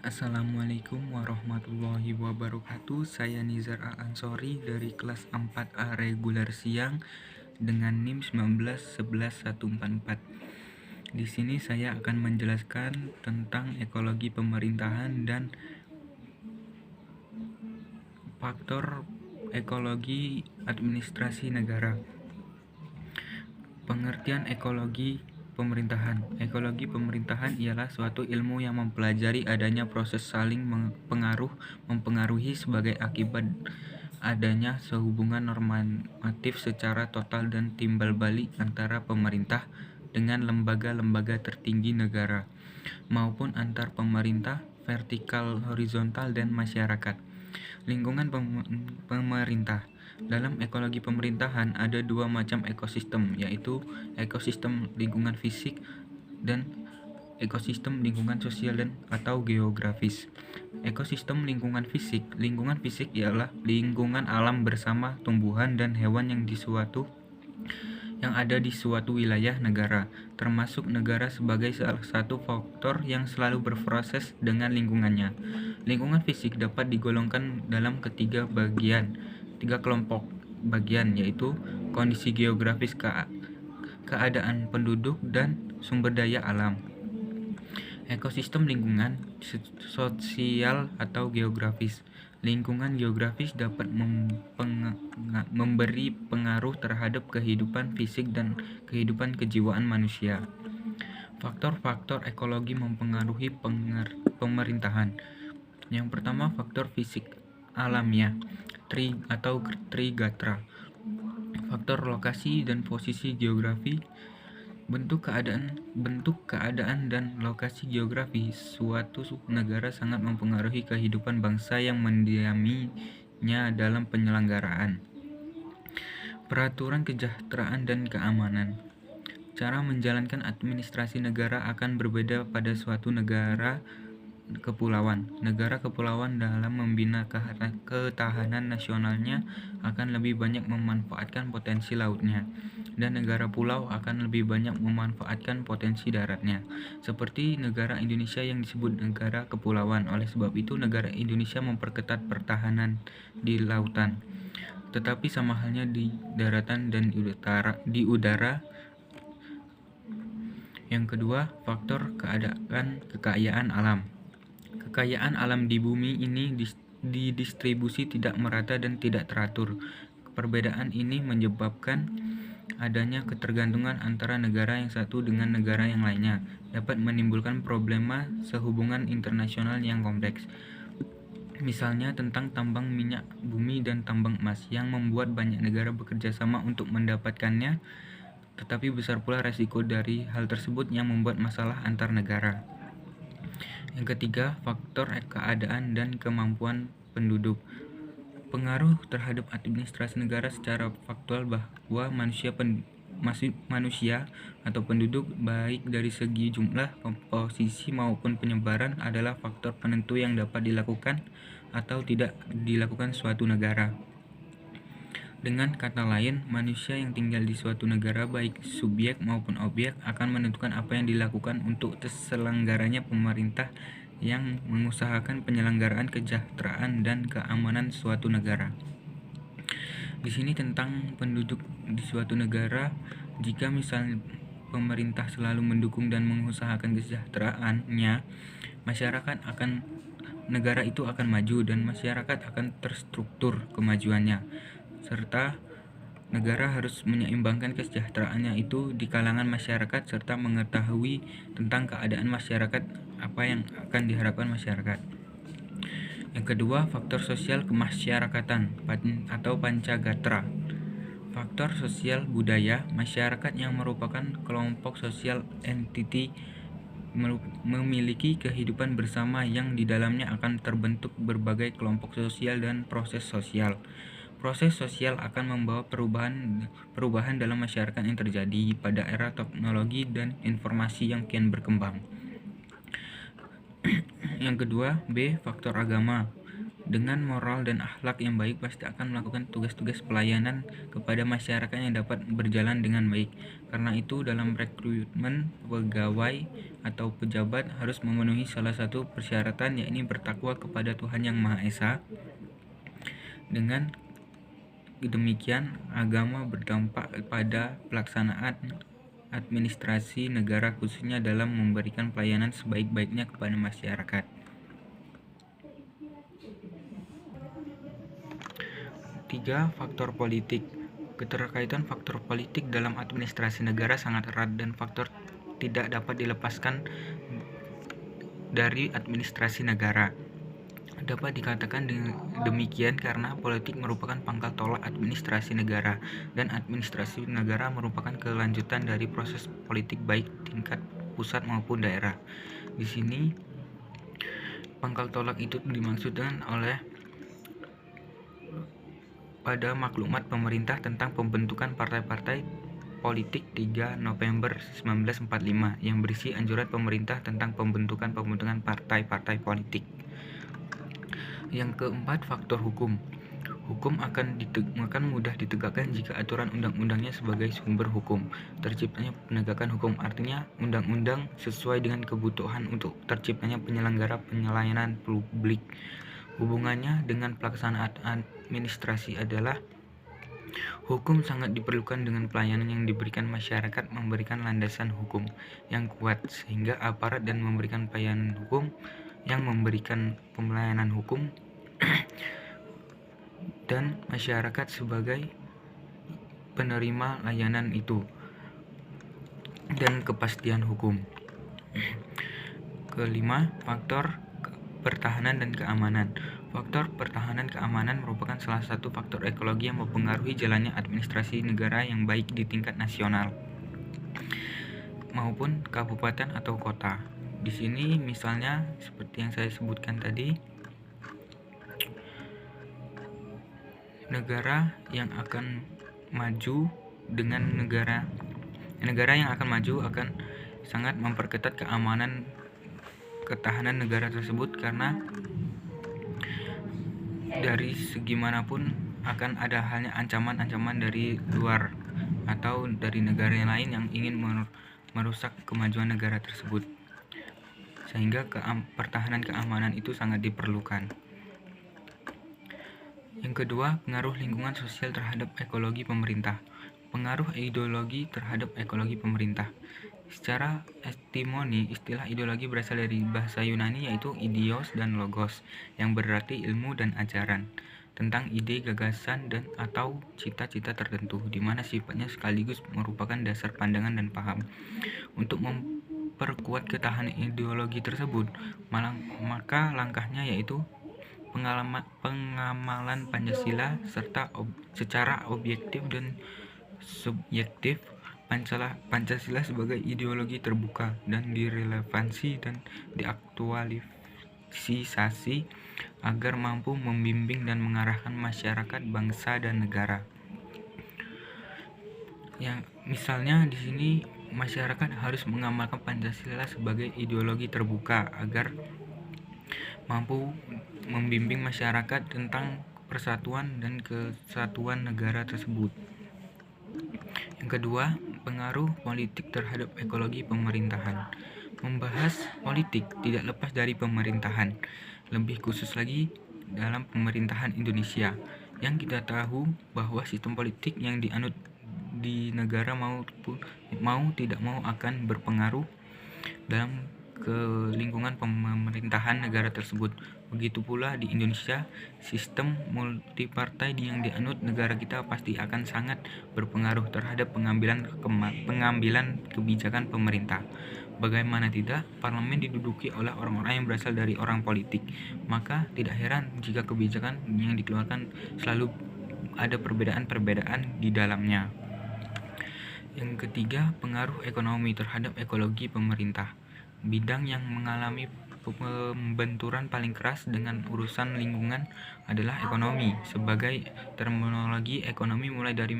Assalamualaikum warahmatullahi wabarakatuh. Saya Nizar Al-Ansori dari kelas 4A reguler siang dengan NIM 1911144. Di sini saya akan menjelaskan tentang ekologi pemerintahan dan faktor ekologi administrasi negara. Pengertian ekologi pemerintahan. Ekologi pemerintahan ialah suatu ilmu yang mempelajari adanya proses saling mempengaruhi sebagai akibat adanya sehubungan normatif secara total dan timbal balik antara pemerintah dengan lembaga-lembaga tertinggi negara maupun antar pemerintah, vertikal, horizontal, dan masyarakat. Lingkungan pemerintah. Dalam ekologi pemerintahan ada dua macam ekosistem, yaitu ekosistem lingkungan fisik dan ekosistem lingkungan sosial dan atau geografis. Ekosistem lingkungan fisik. Lingkungan fisik ialah lingkungan alam bersama tumbuhan dan hewan yang ada di suatu wilayah negara, termasuk negara sebagai salah satu faktor yang selalu berproses dengan lingkungannya. Lingkungan fisik dapat digolongkan dalam tiga kelompok bagian, yaitu kondisi geografis, keadaan penduduk, dan sumber daya alam. Ekosistem lingkungan sosial atau geografis. Lingkungan geografis dapat memberi pengaruh terhadap kehidupan fisik dan kehidupan kejiwaan manusia. Faktor-faktor ekologi mempengaruhi pemerintahan. Yang pertama, faktor fisik alamiah atau trigatra. Faktor lokasi dan posisi geografi. Bentuk keadaan dan lokasi geografi suatu negara sangat mempengaruhi kehidupan bangsa yang mendiaminya dalam penyelenggaraan. Peraturan kesejahteraan dan keamanan. Cara menjalankan administrasi negara akan berbeda pada suatu negara kepulauan. Negara kepulauan dalam membina ketahanan nasionalnya akan lebih banyak memanfaatkan potensi lautnya, dan negara pulau akan lebih banyak memanfaatkan potensi daratnya, seperti negara Indonesia yang disebut negara kepulauan. Oleh sebab itu, negara Indonesia memperketat pertahanan di lautan, tetapi sama halnya di daratan dan di udara. Yang kedua, faktor kekayaan alam. Kekayaan alam di bumi ini didistribusi tidak merata dan tidak teratur. Perbedaan ini menyebabkan adanya ketergantungan antara negara yang satu dengan negara yang lainnya, dapat menimbulkan problema sehubungan internasional yang kompleks. Misalnya tentang tambang minyak bumi dan tambang emas yang membuat banyak negara bekerja sama untuk mendapatkannya, tetapi besar pula resiko dari hal tersebut yang membuat masalah antar negara. Yang ketiga, faktor keadaan dan kemampuan penduduk. Pengaruh terhadap administrasi negara secara faktual bahwa manusia atau penduduk, baik dari segi jumlah, komposisi maupun penyebaran, adalah faktor penentu yang dapat dilakukan atau tidak dilakukan suatu negara. Dengan kata lain, manusia yang tinggal di suatu negara, baik subjek maupun objek, akan menentukan apa yang dilakukan untuk terselenggaranya pemerintah yang mengusahakan penyelenggaraan kesejahteraan dan keamanan suatu negara. Di sini tentang penduduk di suatu negara. Jika misalnya pemerintah selalu mendukung dan mengusahakan kesejahteraannya, negara itu akan maju dan masyarakat akan terstruktur kemajuannya, serta negara harus menyeimbangkan kesejahteraannya itu di kalangan masyarakat serta mengetahui tentang keadaan masyarakat, apa yang akan diharapkan masyarakat. Yang kedua, faktor sosial kemasyarakatan atau pancagatra. Faktor sosial budaya. Masyarakat yang merupakan kelompok sosial entity memiliki kehidupan bersama yang di dalamnya akan terbentuk berbagai kelompok sosial dan proses sosial. Proses sosial akan membawa perubahan dalam masyarakat yang terjadi pada era teknologi dan informasi yang kian berkembang. Yang kedua, B. Faktor agama. Dengan moral dan akhlak yang baik pasti akan melakukan tugas-tugas pelayanan kepada masyarakat yang dapat berjalan dengan baik. Karena itu dalam rekrutmen pegawai atau pejabat harus memenuhi salah satu persyaratan, yakni bertakwa kepada Tuhan Yang Maha Esa. Dengan demikian agama berdampak pada pelaksanaan administrasi negara, khususnya dalam memberikan pelayanan sebaik-baiknya kepada masyarakat. 3. Faktor politik. Keterkaitan faktor politik dalam administrasi negara sangat erat dan faktor tidak dapat dilepaskan dari administrasi negara. Dapat dikatakan demikian karena politik merupakan pangkal tolak administrasi negara, dan administrasi negara merupakan kelanjutan dari proses politik baik tingkat pusat maupun daerah. Di sini pangkal tolak itu dimaksudkan oleh pada maklumat pemerintah tentang pembentukan partai-partai politik 3 November 1945 yang berisi anjuran pemerintah tentang pembentukan partai-partai politik. Yang keempat, faktor hukum. Hukum akan mudah ditegakkan jika aturan undang-undangnya sebagai sumber hukum. Terciptanya penegakan hukum artinya undang-undang sesuai dengan kebutuhan untuk terciptanya penyelenggara pelayanan publik. Hubungannya dengan pelaksanaan administrasi adalah hukum sangat diperlukan dengan pelayanan yang diberikan masyarakat, memberikan landasan hukum yang kuat sehingga aparat dan memberikan pelayanan hukum yang memberikan pelayanan hukum dan masyarakat sebagai penerima layanan itu, dan kepastian hukum. Kelima, faktor pertahanan dan keamanan. Faktor pertahanan keamanan merupakan salah satu faktor ekologi yang mempengaruhi jalannya administrasi negara yang baik di tingkat nasional maupun kabupaten atau kota. Di sini misalnya seperti yang saya sebutkan tadi, negara yang akan maju dengan negara yang akan maju akan sangat memperketat ketahanan negara tersebut, karena dari segi manapun akan ada halnya ancaman-ancaman dari luar atau dari negara yang lain yang ingin merusak kemajuan negara tersebut, sehingga pertahanan keamanan itu sangat diperlukan. Yang kedua, pengaruh lingkungan sosial terhadap ekologi pemerintah. Pengaruh ideologi terhadap ekologi pemerintah. Secara etimoni, istilah ideologi berasal dari bahasa Yunani yaitu idios dan logos, yang berarti ilmu dan ajaran, tentang ide, gagasan, dan atau cita-cita tertentu, di mana sifatnya sekaligus merupakan dasar pandangan dan paham. Untuk memperkuat ketahanan ideologi tersebut, maka langkahnya yaitu pengamalan Pancasila secara objektif dan subjektif. Pancasila sebagai ideologi terbuka dan direlevansi dan diaktualisasi agar mampu membimbing dan mengarahkan masyarakat, bangsa, dan negara. Yang misalnya di sini masyarakat harus mengamalkan Pancasila sebagai ideologi terbuka agar mampu membimbing masyarakat tentang persatuan dan kesatuan negara tersebut. Yang kedua, pengaruh politik terhadap ekologi pemerintahan. Membahas politik tidak lepas dari pemerintahan, lebih khusus lagi dalam pemerintahan Indonesia, yang kita tahu bahwa sistem politik yang dianut di negara mau tidak mau akan berpengaruh dalam ke lingkungan pemerintahan negara tersebut. Begitu pula di Indonesia, sistem multipartai yang dianut negara kita pasti akan sangat berpengaruh terhadap pengambilan kebijakan pemerintah. Bagaimana tidak, parlemen diduduki oleh orang-orang yang berasal dari orang politik, maka tidak heran jika kebijakan yang dikeluarkan selalu ada perbedaan-perbedaan di dalamnya. Yang ketiga, pengaruh ekonomi terhadap ekologi pemerintah. Bidang yang mengalami pembenturan paling keras dengan urusan lingkungan adalah ekonomi. Sebagai terminologi ekonomi mulai dari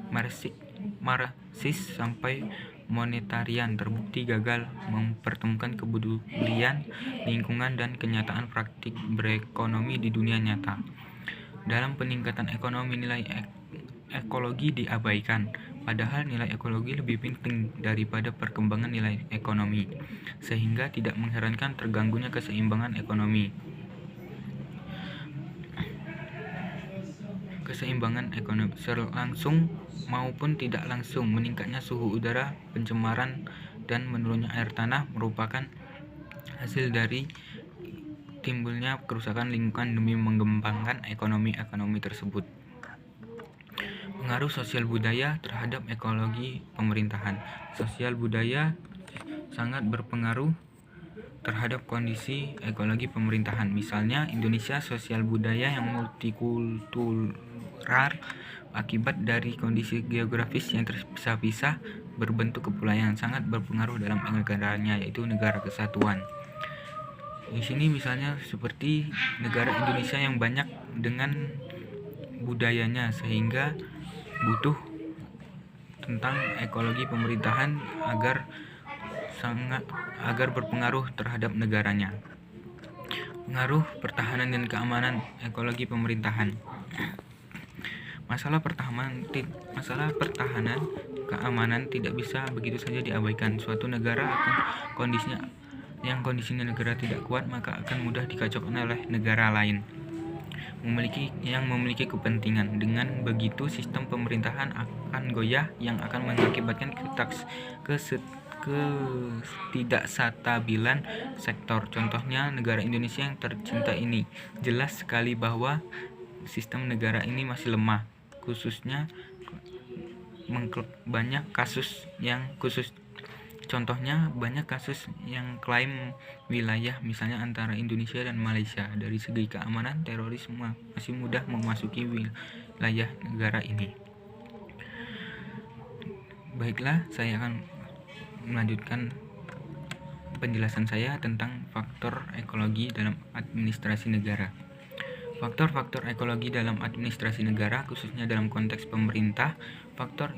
Marxis sampai monetarian terbukti gagal mempertemukan kepedulian lingkungan dan kenyataan praktik berekonomi di dunia nyata. Dalam peningkatan ekonomi, nilai ekologi diabaikan, padahal nilai ekologi lebih penting daripada perkembangan nilai ekonomi, sehingga tidak mengherankan terganggunya keseimbangan ekonomi. Langsung maupun tidak langsung, meningkatnya suhu udara, pencemaran, dan menurunnya air tanah merupakan hasil dari timbulnya kerusakan lingkungan demi mengembangkan ekonomi tersebut. Pengaruh sosial budaya terhadap ekologi pemerintahan. Sosial budaya sangat berpengaruh terhadap kondisi ekologi pemerintahan. Misalnya, Indonesia sosial budaya yang multikultural akibat dari kondisi geografis yang terpisah-pisah berbentuk kepulauan sangat berpengaruh dalam negaranya, yaitu negara kesatuan. Di sini misalnya seperti negara Indonesia yang banyak dengan budayanya, sehingga butuh tentang ekologi pemerintahan agar berpengaruh terhadap negaranya. Pengaruh pertahanan dan keamanan ekologi pemerintahan. Masalah pertahanan keamanan tidak bisa begitu saja diabaikan. Suatu negara akan kondisinya negara tidak kuat, maka akan mudah dikacaukan oleh negara lain yang memiliki kepentingan. Dengan begitu, sistem pemerintahan akan goyah yang akan mengakibatkan ketidakstabilan sektor. Contohnya negara Indonesia yang tercinta ini. Jelas sekali bahwa sistem negara ini masih lemah, khususnya banyak kasus yang klaim wilayah, misalnya antara Indonesia dan Malaysia. Dari segi keamanan, terorisme masih mudah memasuki wilayah negara ini. Baiklah, saya akan melanjutkan penjelasan saya tentang faktor ekologi dalam administrasi negara. Faktor-faktor ekologi dalam administrasi negara, khususnya dalam konteks pemerintah. Faktor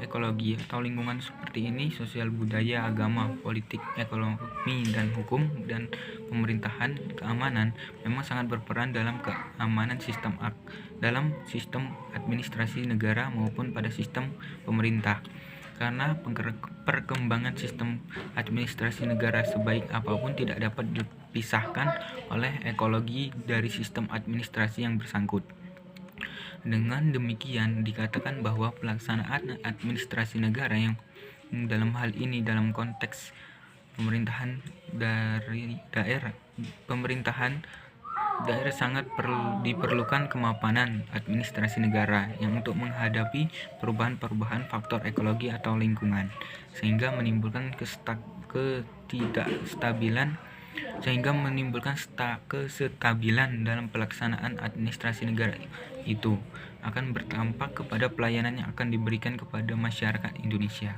ekologi atau lingkungan seperti ini: sosial budaya, agama, politik, ekonomi, dan hukum, dan pemerintahan, keamanan, memang sangat berperan dalam keamanan dalam sistem administrasi negara maupun pada sistem pemerintah. Karena perkembangan sistem administrasi negara sebaik apapun tidak dapat dipisahkan oleh ekologi dari sistem administrasi yang bersangkut. Dengan demikian, dikatakan bahwa pelaksanaan administrasi negara yang dalam hal ini dalam konteks pemerintahan daerah sangat diperlukan kemapanan administrasi negara yang untuk menghadapi perubahan-perubahan faktor ekologi atau lingkungan, sehingga menimbulkan kesestabilan dalam pelaksanaan administrasi negara itu akan berdampak kepada pelayanan yang akan diberikan kepada masyarakat Indonesia.